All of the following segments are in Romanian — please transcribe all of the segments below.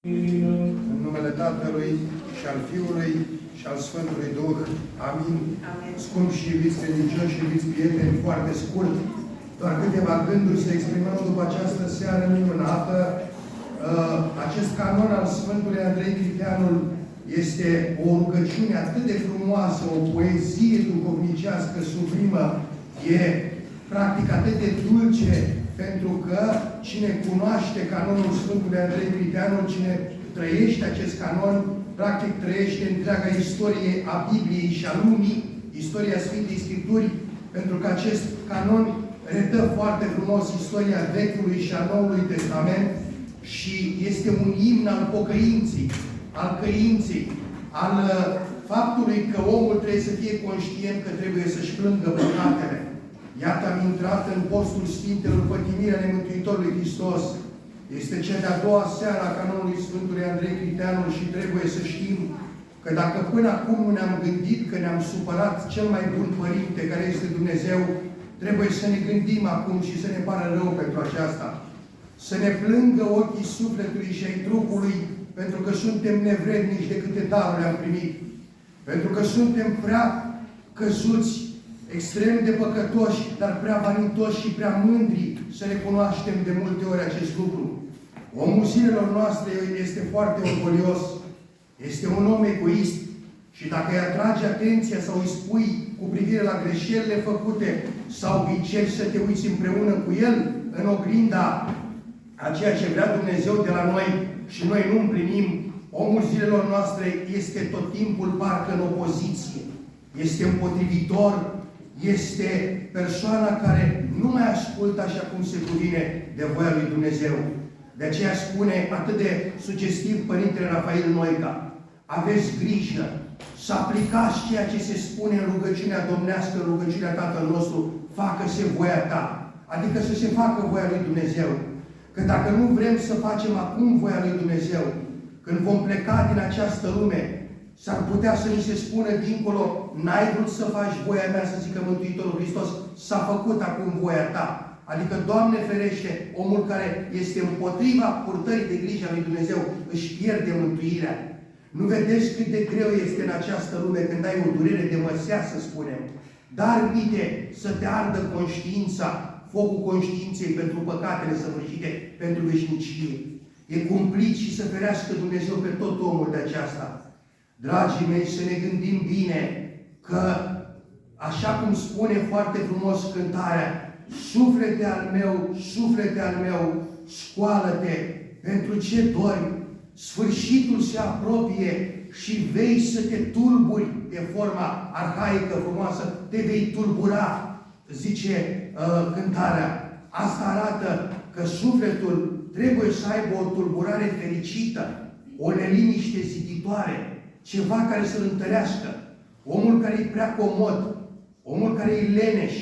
În numele Tatălui și al Fiului și al Sfântului Duh. Amin. Amin. Scumpi și iubiți credincioși și iubiți prieteni, foarte scurt, doar câteva gânduri să exprimăm după această seară minunată. Acest canon al Sfântului Andrei Criteanul este o rugăciune atât de frumoasă, o poezie duhovnicească sublimă, e practic atât de dulce, pentru că cine cunoaște canonul Sfântului Andrei Criteanul, cine trăiește acest canon, practic trăiește întreaga istorie a Bibliei și a lumii, istoria Sfintei Scripturi, pentru că acest canon redă foarte frumos istoria Vechiului și a Noului Testament și este un imn al pocăinței, al căinței, al faptului că omul trebuie să fie conștient că trebuie să-și plângă păcatele. Iată, am intrat în postul Sfintelor Pătimirea ale Mântuitorului Hristos. Este cea de-a doua seară a canonului Sfântului Andrei Criteanul și trebuie să știm că dacă până acum nu ne-am gândit că ne-am supărat cel mai bun Părinte, care este Dumnezeu, trebuie să ne gândim acum și să ne pară rău pentru aceasta. Să ne plângă ochii sufletului și ai trupului, pentru că suntem nevrednici de câte daruri am primit. Pentru că suntem prea căzuți, extrem de păcătoși, dar prea vanitoși și prea mândri să recunoaștem de multe ori acest lucru. Omul zilelor noastre este foarte orgolios, este un om egoist și dacă îi atrage atenția sau îi spui cu privire la greșelile făcute sau îi ceri să te uiți împreună cu el în oglinda a ceea ce vrea Dumnezeu de la noi și noi nu împlinim, omul zilelor noastre este tot timpul parcă în opoziție, este împotrivitor, este persoana care nu mai ascultă așa cum se cuvine de voia lui Dumnezeu. De aceea spune atât de sugestiv Părintele Rafael Noica: aveți grijă să aplicați ceea ce se spune în rugăciunea domnească, în rugăciunea Tatăl nostru, facă-se voia ta. Adică să se facă voia lui Dumnezeu. Că dacă nu vrem să facem acum voia lui Dumnezeu, când vom pleca din această lume, s-ar putea să ni se spună dincolo: n-ai vrut să faci voia mea, să zică Mântuitorul Hristos, s-a făcut acum voia ta. Adică, Doamne ferește, omul care este împotriva purtării de grijă a lui Dumnezeu își pierde mântuirea. Nu vedeți cât de greu este în această lume când ai o durere de măsea, să spunem. Dar minte să te ardă conștiința, focul conștiinței pentru păcatele săvârșite, pentru veșnicie. E cumplit și să ferească Dumnezeu pe tot omul de aceasta. Dragii mei, să ne gândim bine că, așa cum spune foarte frumos cântarea: suflete al meu, scoală-te, pentru ce dori? Sfârșitul se apropie și vei să te tulburi, de forma arhaică frumoasă, te vei tulbura, zice cântarea. Asta arată că sufletul trebuie să aibă o tulburare fericită, o neliniște ziditoare, ceva care să-l întărească. Omul care e prea comod, omul care e leneș,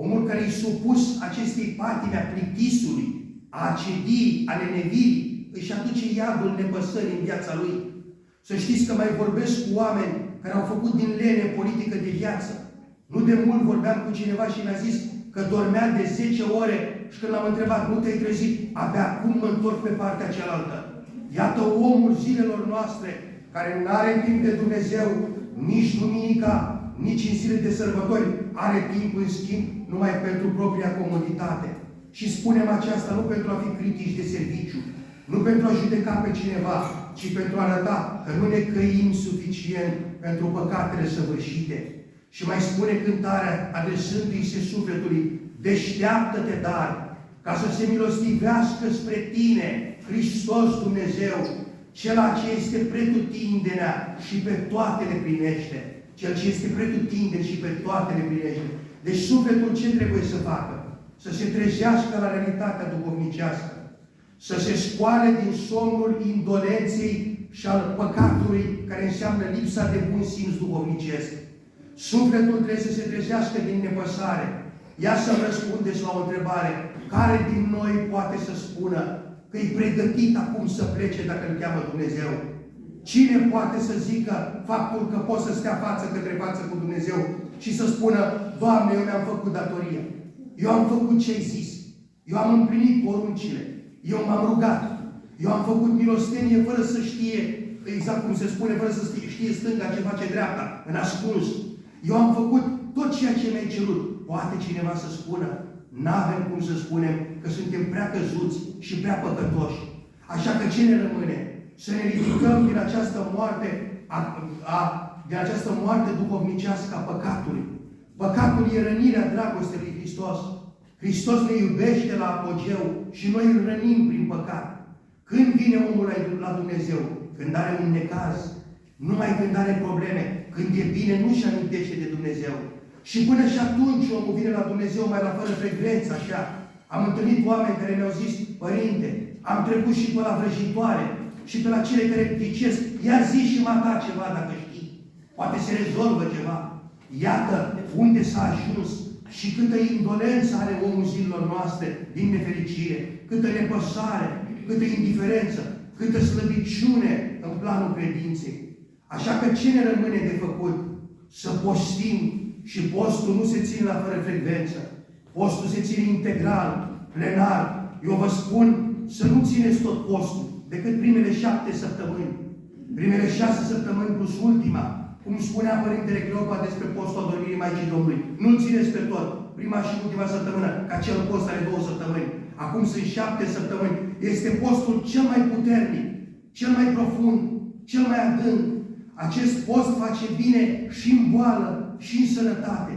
omul care e supus acestei patime a plictisului, a acediei, a lenevirii, își aduce iadul nepăsării în viața lui. Să știți că mai vorbesc cu oameni care au făcut din lene politică de viață. Nu de mult vorbeam cu cineva și mi-a zis că dormea de 10 ore și când l-am întrebat: nu te-ai trezit? Abia acum mă întorc pe partea cealaltă. Iată omul zilelor noastre care nu are timp de Dumnezeu, nici duminica, nici în zile de sărbători, are timp în schimb numai pentru propria comoditate. Și spunem aceasta nu pentru a fi critici de serviciu, nu pentru a judeca pe cineva, ci pentru a arăta că nu ne căim suficient pentru păcatele săvârșite. Și mai spune cântarea, adresându-i se sufletului: deșteaptă-te, dar, ca să se milostivească spre tine Hristos Dumnezeu, Cel ce este pretutindenea și pe toate le primește. Cel ce este pretutindeni și pe toate le primește. Deci sufletul ce trebuie să facă? Să se trezească la realitatea duhovnicească. Să se scoale din somnul indolenței și al păcatului, care înseamnă lipsa de bun simț duhovnicesc. Sufletul trebuie să se trezească din nepăsare. Ia să-mi răspundeți la o întrebare: care din noi poate să spună că e pregătit acum să plece dacă îl cheamă Dumnezeu? Cine poate să zică faptul că poți să stea față către față cu Dumnezeu și să spună: Doamne, eu mi-am făcut datoria, eu am făcut ce ai zis, eu am împlinit poruncile, eu m-am rugat, Eu am făcut milostenie fără să știe, exact cum se spune, fără să știe stânga ce face dreapta, în ascuns. Eu am făcut tot ceea ce mi-ai cerut. Poate cineva să spună? N-avem cum să spunem că suntem prea căzuți și prea păcătoși. Așa că ce ne rămâne? Să ne ridicăm din această moarte, din această moarte duhovnicească a păcatului. Păcatul e rănirea dragostei lui Hristos. Hristos ne iubește la apogeu și noi îl rănim prin păcat. Când vine omul la Dumnezeu? Când are un necaz, numai când are probleme. Când e bine, nu-și amintește de Dumnezeu. Și până și atunci omul vine la Dumnezeu mai la fără frecvență, așa. Am întâlnit oameni care mi-au zis: Părinte, am trecut și pe la vrăjitoare și pe la cele care ghicesc. Ia zi și mă ta ceva dacă știi. Poate se rezolvă ceva. Iată unde s-a ajuns și câtă indolență are omul zilelor noastre din nefericire, câtă nepăsare, câtă indiferență, câtă slăbiciune în planul credinței. Așa că ce ne rămâne de făcut? Să postim. Și postul nu se ține la fără frecvență. Postul se ține integral, plenar. Eu vă spun să nu țineți tot postul, decât primele 7 săptămâni. Primele 6 săptămâni plus ultima. Cum spunea Părintele Cleopa despre postul adormirii Maicii Domnului. Nu-l țineți pe tot. Prima și ultima săptămână, că acel post are 2 săptămâni. Acum sunt 7 săptămâni. Este postul cel mai puternic, cel mai profund, cel mai adânc. Acest post face bine și în boală și în sănătate.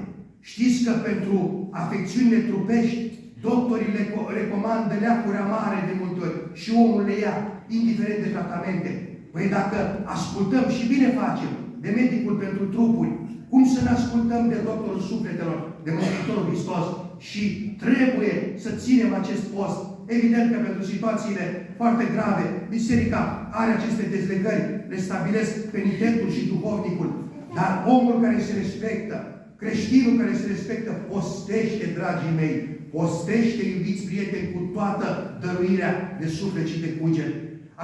Știți că pentru afecțiunile trupești, doctorii le recomandă leacuri amare de multe ori și omul le ia, indiferent de tratamente. Păi dacă ascultăm și bine facem de medicul pentru trupuri, cum să ne ascultăm de doctorul sufletelor, de Mântuitorul Hristos? Și trebuie să ținem acest post. Evident că pentru situațiile foarte grave, biserica are aceste dezlegări, le stabilesc penitentul și duhovnicul. Dar omul care se respectă, creștinul care se respectă, postește, dragii mei, postește, iubiți prieteni, cu toată dăruirea de suflet și de cuget.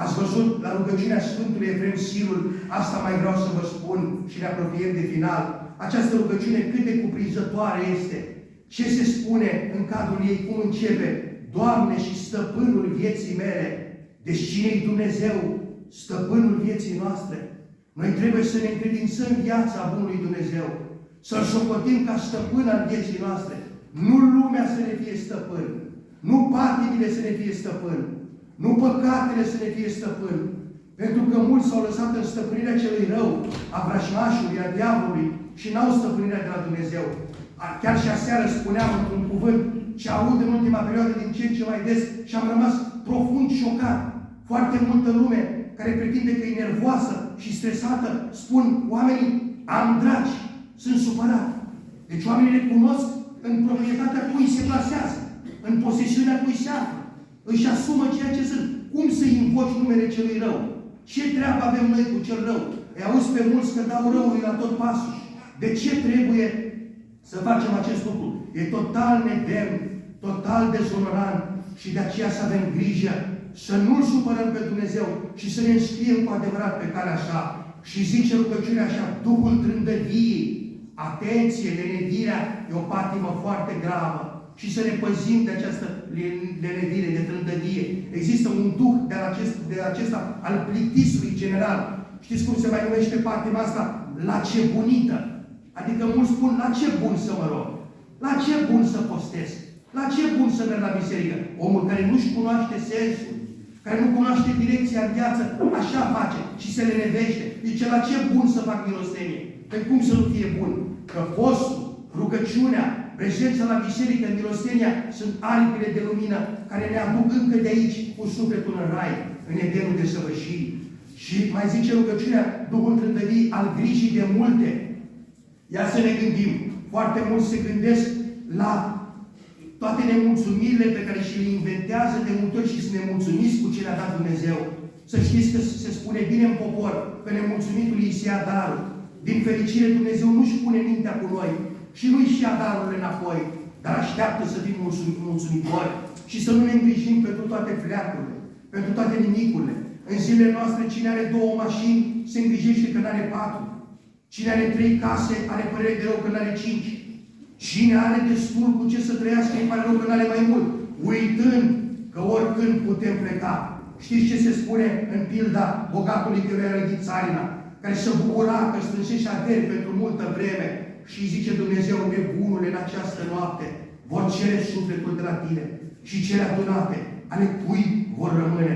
Ați văzut la rugăciunea Sfântului Efrem Sirul, asta mai vreau să vă spun și ne apropiem de final. Această rugăciune cât de cuprinzătoare este. Ce se spune în cadrul ei, cum începe? Doamne și stăpânul vieții mele. Deci cine-i Dumnezeu? Stăpânul vieții noastre. Noi trebuie să ne încredințăm viața Bunului Dumnezeu. Să-L socotim ca stăpân al vieții noastre. Nu lumea să ne fie stăpân. Nu patimile să ne fie stăpân. Nu păcatele să ne fie stăpân. Pentru că mulți s-au lăsat în stăpânirea celui rău, a vrăjmașului, a diavolului și n-au stăpânirea de la Dumnezeu. Chiar și aseară spuneam într-un cuvânt ce aud în ultima perioadă din ce în ce mai des și am rămas profund șocat. Foarte multă lume care pretinde că e nervoasă și stresată, spun oamenii: am dragi, sunt supărat. Deci oamenii recunosc în proprietatea cui se plasează, în posesiunea cui se află. Își asumă ceea ce sunt. Cum să-i invoci numele celui rău? Ce treabă avem noi cu cel rău? Îi auzi pe mulți că dau răului la tot pasul. De ce trebuie să facem acest lucru? E total nedemn, total dezonorant și de aceea să avem grijă să nu-L supărăm pe Dumnezeu și să ne înscriem cu adevărat pe calea așa. Și zice rugăciunea așa: Duhul trândăviei. Atenție, lenevirea e o patimă foarte gravă. Și să ne păzim de această lenevire, de trândăvie. Există un duh de acesta al plictisului general. Știți cum se mai numește patima asta? La ce bunită. Adică mulți spun: la ce bun să mă rog? La ce bun să postez? La ce bun să merg la biserică? Omul care nu-și cunoaște sensul, care nu cunoaște direcția în viață, așa face și se lenevește. Zice: la ce bun să fac milostenie? Păi cum să nu fie bun? Că postul, rugăciunea, prezența la biserică, milostenia, sunt aripile de lumină care ne aduc încă de aici cu sufletul în rai, în edenul de săvârșiri. Și mai zice rugăciunea: Duhul trândăvii al grijii de multe. Ia să ne gândim. Foarte mulți se gândesc la toate nemulțumirile pe care și le inventează de multe ori și sunt nemulțumiți cu ce le-a dat Dumnezeu. Să știți că se spune bine în popor că nemulțumitului îi se ia darul. Din fericire, Dumnezeu nu-și pune mintea cu noi și nu-i și ia darurile înapoi, dar așteaptă să fim mulțumitori și să nu ne îngrijim pentru toate fleacurile, pentru toate nimicurile. În zilele noastre, cine are 2 mașini se îngrijește că n-are 4. Cine are 3 case are părere de rău că n-are 5. Cine are destul cu ce să trăiască îi pare rău că n-are mai mult, uitând că oricând putem pleca. Știți ce se spune în pilda bogatului care a rădit țarina, care se bucura că strânsește averi pentru multă vreme și zice Dumnezeu, nebunule, în această noapte vor cere sufletul de la tine și cele adunate ale cui vor rămâne.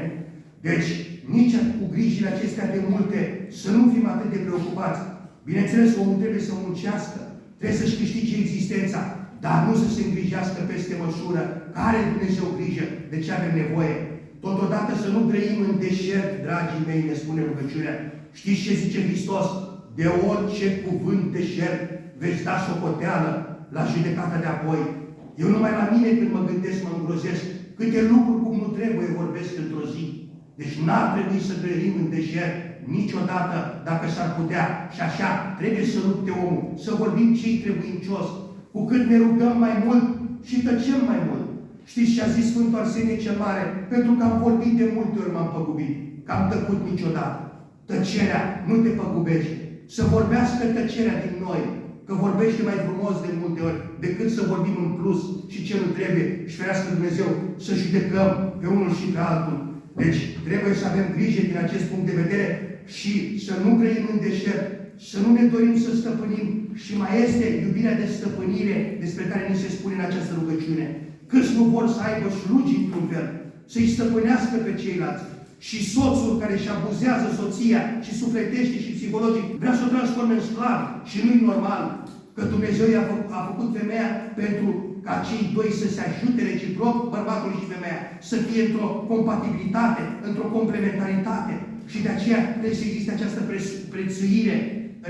Deci, nici cu grijile acestea de multe să nu fim atât de preocupați. Bineînțeles, omul trebuie să muncească, trebuie să-și câștige existența, dar nu să se îngrijească peste măsură. Care Dumnezeu grijă de ce avem nevoie? Totodată să nu trăim în deșert, dragii mei, ne spune rugăciunea. Știți ce zice Hristos? De orice cuvânt deșert veți da socoteală la judecata de apoi. Eu numai la mine când mă gândesc, mă îngrozesc câte lucruri cum nu trebuie vorbesc într-o zi. Deci n-ar trebui să trăim în deșert niciodată dacă s-ar putea. Și așa trebuie să lupte omul, să vorbim ce-i trebuincios. Cu cât ne rugăm mai mult și tăcem mai mult. Știți ce a zis Sfântul Arsenie cel Mare? Pentru că am vorbit de multe ori m-am păgubit, că am tăcut niciodată. Tăcerea nu te păgubește. Să vorbească tăcerea din noi, că vorbește mai frumos de multe ori decât să vorbim în plus și ce nu trebuie și ferească Dumnezeu să judecăm pe unul și pe altul. Deci trebuie să avem grijă din acest punct de vedere și să nu grăim în deșert, să nu ne dorim să stăpânim și mai este iubirea de stăpânire despre care ni se spune în această rugăciune. Câți nu vor să aibă slugi într-un fel, să-i stăpânească pe ceilalți. Și soțul care își abuzează soția și sufletește și psihologic vrea să o transforme în sclav și nu-i normal. Că Dumnezeu a făcut femeia pentru ca cei doi să se ajute reciproc, bărbatul și femeia, să fie într-o compatibilitate, într-o complementaritate. Și de aceea trebuie să existe această prețuire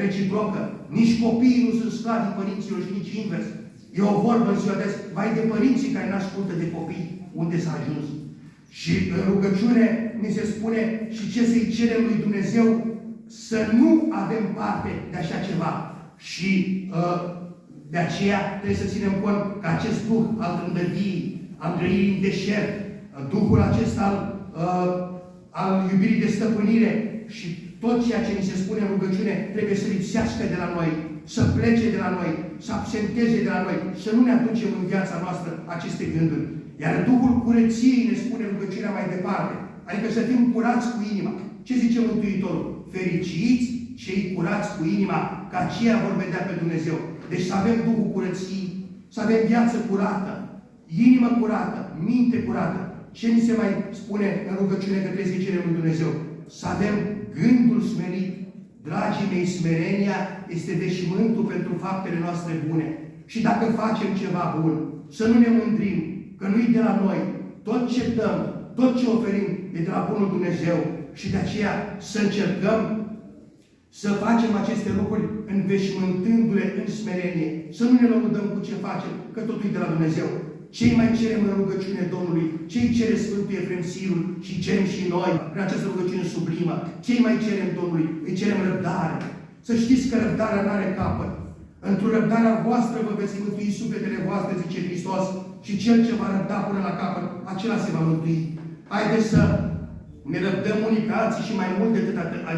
reciprocă. Nici copiii nu sunt sclavi părinților și nici invers. E o vorbă în ziua de azi, vai de părinții care n-ascultă de copii, unde s-a ajuns. Și în rugăciune ni se spune și ce să-i cerem lui Dumnezeu să nu avem parte de așa ceva. Și de aceea trebuie să ținem cont că acest Duh al trândăviei, al trăirii în deșert, Duhul acesta al iubirii de stăpânire și tot ceea ce ni se spune în rugăciune trebuie să lipsească de la noi, să plece de la noi, să absenteze de la noi, să nu ne aducem în viața noastră aceste gânduri. Iar Duhul curăției ne spune rugăciunea mai departe, adică să fim curați cu inima. Ce zice Mântuitorul? Fericiți cei curați cu inima, că aceia vor vedea pe Dumnezeu. Deci să avem Duhul curăției, să avem viață curată, inimă curată, minte curată. Ce ni se mai spune în rugăciune că trebuie să cerem lui Dumnezeu? Să avem gândul smerit. Dragii mei, smerenia este veșmântul pentru faptele noastre bune. Și dacă facem ceva bun, să nu ne mândrim, că nu-i de la noi. Tot ce dăm, tot ce oferim, e de la Bunul Dumnezeu. Și de aceea să încercăm să facem aceste lucruri înveșmântându-le în smerenie. Să nu ne lăudăm cu ce facem, că totul e de la Dumnezeu. Ce mai cerem în rugăciune Domnului? Ce-i cere Sfântul Efrem Sirul și cerem și noi prin această rugăciune sublimă? Ce-i mai cerem Domnului? Îi cerem răbdare. Să știți că răbdarea n-are capăt. Într-o răbdarea voastră vă veți mântui sufletele voastre, zice Hristos, și cel ce va răbda până la capăt, acela se va mântui. Haideți să ne răbdăm unii pe alții și mai mult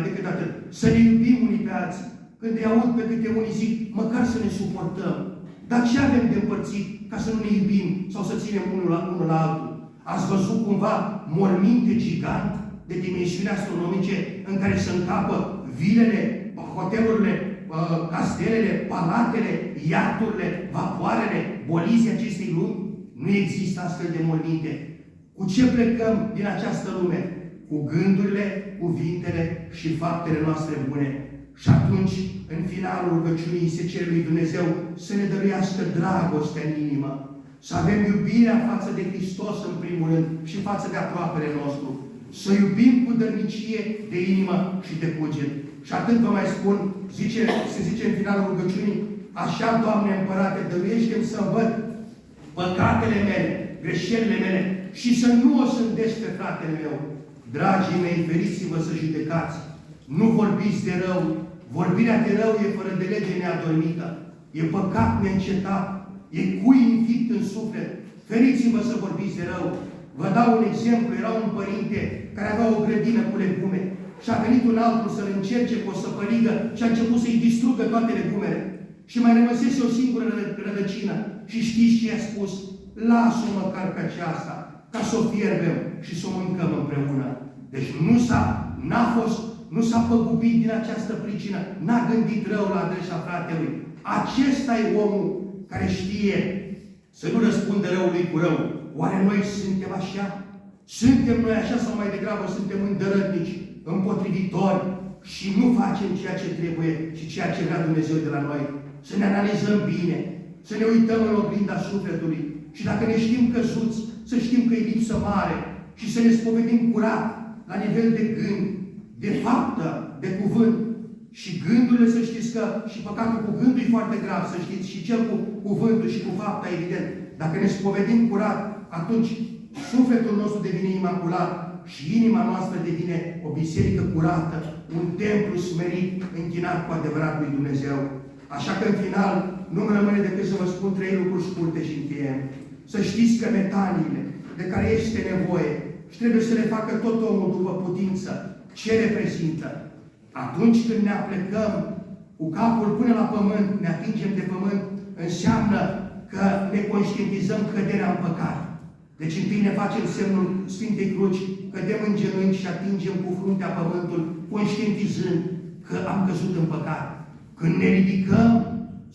decât atât. Să ne iubim unii pe alții. Când îi aud pe câte unii zic, măcar să ne suportăm. Dar ce avem de împărțit ca să nu ne iubim sau să ținem unul la altul? Ați văzut cumva morminte gigant de dimensiuni astronomice în care se încapă vilele, hotelurile, castelele, palatele, iarturile, vapoarele, bolizii acestei lumi? Nu există astfel de morminte. Cu ce plecăm din această lume? Cu gândurile, cuvintele și faptele noastre bune. Și atunci, în finalul rugăciunii, se cere lui Dumnezeu să ne dăruiască dragostea în inimă, să avem iubirea față de Hristos în primul rând și față de aproapele nostru, să iubim cu dărnicie de inimă și de cuget. Și atât vă mai spun, se zice în finalul rugăciunii, așa, Doamne Împărate, dăruiește-mi să văd păcatele mele, greșelile mele și să nu o sândesc pe fratele meu. Dragii mei, feriți-vă să judecați. Nu vorbiți de rău. Vorbirea de rău e fără de lege neadormită. E păcat neîncetat. E cui infict în suflet. Feriți-vă să vorbiți de rău. Vă dau un exemplu. Era un părinte care avea o grădină cu legume. Și a venit un altul să-l încerce cu o săpăligă și a început să-i distrugă toate legumele. Și mai rămăsese o singură rădăcină. Și știți ce i-a spus? Lasă-o măcar pe aceasta, ca să o fierbem și să o mâncăm împreună. Deci nu s-a păgubit din această pricină, n-a gândit rău la adresa fratelui. Acesta e omul care știe să nu răspundă răului cu rău. Oare noi suntem așa? Suntem noi așa sau mai degrabă suntem îndărătnici, împotrivitori și nu facem ceea ce trebuie și ceea ce vrea Dumnezeu de la noi? Să ne analizăm bine, să ne uităm în oglinda sufletului și dacă ne știm căzuți, să știm că e lipsă mare și să ne spovedim curat la nivel de gând, de faptă, de cuvânt. Și gândurile, să știți că și păcatul cu gândul e foarte grav, să știți, și cel cu cuvântul și cu fapta, evident. Dacă ne spovedim curat, atunci sufletul nostru devine imaculat și inima noastră devine o biserică curată, un templu smerit, închinat cu adevărat lui Dumnezeu. Așa că, în final, nu-mi rămâne decât să vă spun 3 lucruri scurte și încheiem. Să știți că metaniile de care este nevoie și trebuie să le facă tot omul după putință, ce reprezintă? Atunci când ne aplecăm cu capul până la pământ, ne atingem de pământ, înseamnă că ne conștientizăm căderea în păcat. Deci întâi ne facem semnul Sfintei Cruci, cădem în genunchi și atingem cu fruntea pământul, conștientizând că am căzut în păcat. Când ne ridicăm,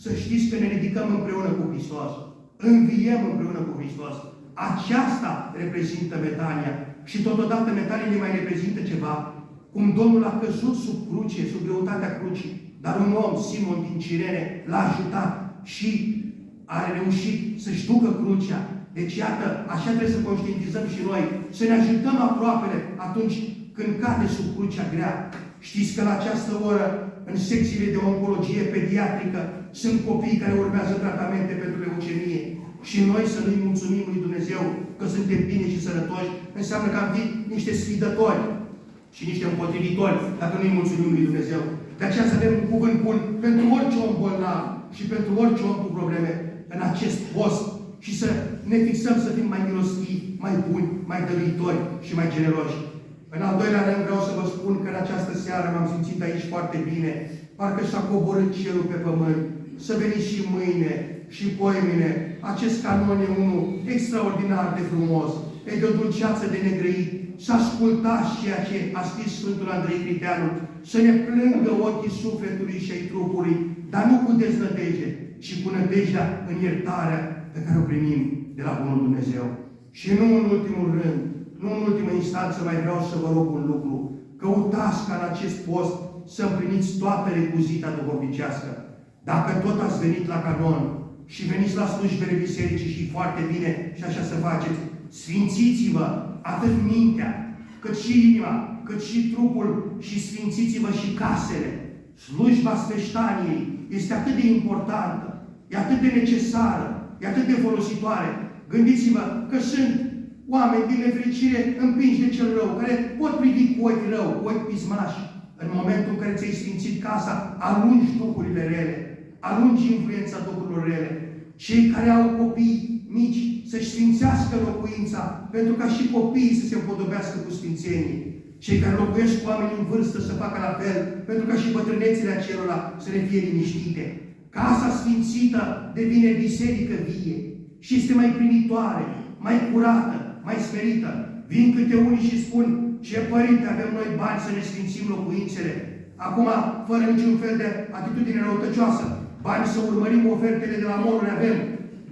să știți că ne ridicăm împreună cu Hristos. Înviem împreună cu Hristos. Aceasta reprezintă metania. Și totodată metaniile mai reprezintă ceva. Cum Domnul a căzut sub cruce, sub greutatea crucii, dar un om, Simon din Cirene, l-a ajutat și a reușit să-și ducă crucea. Deci, iată, așa trebuie să conștientizăm și noi, să ne ajutăm aproapele atunci când cade sub crucea grea. Știți că la această oră, în secțiile de oncologie pediatrică, sunt copii care urmează tratamente pentru leucemie. Și noi să nu-i mulțumim lui Dumnezeu că suntem bine și sănătoși, înseamnă că am fi niște sfidători și niște împotrivitori, dacă nu-i mulțumim lui Dumnezeu. De aceea să avem un cuvânt bun pentru orice om bolnav și pentru orice om cu probleme în acest post și să ne fixăm să fim mai milostivi, mai buni, mai dăruitori și mai generoși. În al doilea rând vreau să vă spun că în această seară m-am simțit aici foarte bine, parcă și-a coborât cerul pe pământ, să veniți și mâine și poimine. Acest canon e unul extraordinar de frumos, e de o dulceață de negrăit. Să ascultați ceea ce a scris Sfântul Andrei Criteanul, să ne plângă ochii sufletului și ai trupului, dar nu cu deznădejde, ci cu nădejdea în iertarea pe care o primim de la Bunul Dumnezeu. Și nu în ultimul rând, nu în ultimă instanță mai vreau să vă rog un lucru. Căutați ca în acest post să împliniți toată recuzita duhovnicească. Dacă tot ați venit la canon și veniți la slujbele bisericii și foarte bine și așa să faceți, sfințiți-vă atât mintea, cât și inima, cât și trupul și sfințiți-vă și casele. Slujba sfeștaniei este atât de importantă, e atât de necesară, e atât de folositoare. Gândiți-vă că sunt oameni din nefericire împinși de cel rău, care pot privi cu ochi rău, cu ochi pismași. În momentul în care ți-ai sfințit casa, alungi duhurile rele, alungi influența duhurilor rele. Cei care au copii mici să-și sfințească locuința, pentru ca și copiii să se împodobească cu sfințenii. Cei care locuiesc cu oameni în vârstă să facă la fel, pentru ca și bătrânețile acelora să ne fie liniștite. Casa sfințită devine biserică vie și este mai primitoare, mai curată, mai smerită. Vin câte unii și spun: ce părinte, avem noi bani să ne sfințim locuințele. Acum, fără niciun fel de atitudine răutăcioasă, bani să urmărim ofertele de la mall-uri avem.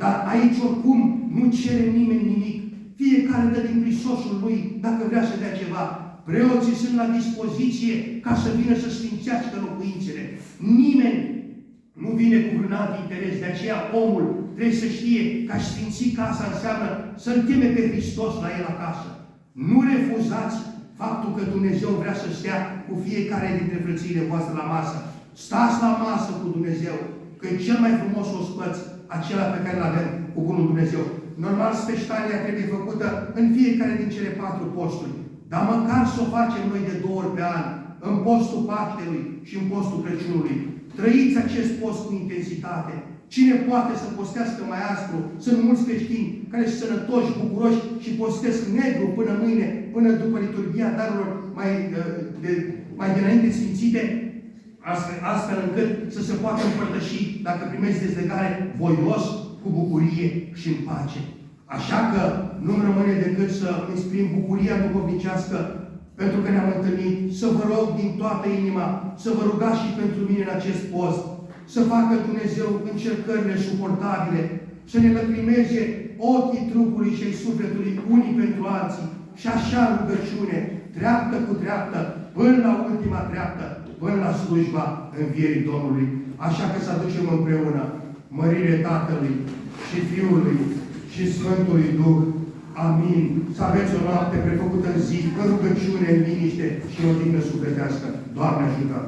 Dar aici oricum nu cere nimeni nimic. Fiecare dă din prisosul lui dacă vrea să dea ceva. Preoții sunt la dispoziție ca să vină să sfințească locuințele. Nimeni nu vine cu vreun alt interes. De aceea omul trebuie să știe că a sfinți casa înseamnă să-L cheme pe Hristos la el acasă. Nu refuzați faptul că Dumnezeu vrea să stea cu fiecare dintre frățiile voastre la masă. Stați la masă cu Dumnezeu, că e cel mai frumos ospăț, acela pe care îl avem cu Bunul Dumnezeu. Normal, sfeștania trebuie făcută în fiecare din cele 4 posturi. Dar măcar să o facem noi de 2 ori pe an, în postul Paștelui și în postul Crăciunului. Trăiți acest post cu intensitate. Cine poate să postească mai aspru? Sunt mulți creștini care sunt sănătoși, bucuroși și postesc negru până mâine, până după liturghia darurilor mai dinainte sfințite, astfel încât să se poată împărtăși, dacă primești dezlegare, voios, cu bucurie și în pace. Așa că nu-mi rămâne decât să exprim bucuria duhovnicească pentru că ne-am întâlnit, să vă rog din toată inima, să vă rugați și pentru mine în acest post, să facă Dumnezeu încercările suportabile, să ne lăcrimeze ochii trupului și ai sufletului unii pentru alții și așa rugăciune, dreaptă cu dreaptă, până la ultima dreaptă, până la slujba învierii Domnului. Așa că să aducem împreună mărire Tatălui și Fiului și Sfântului Duh. Amin. Să aveți o noapte prefăcută în zi, în rugăciune, în liniște și în odihnă sufletească. Doamne ajută!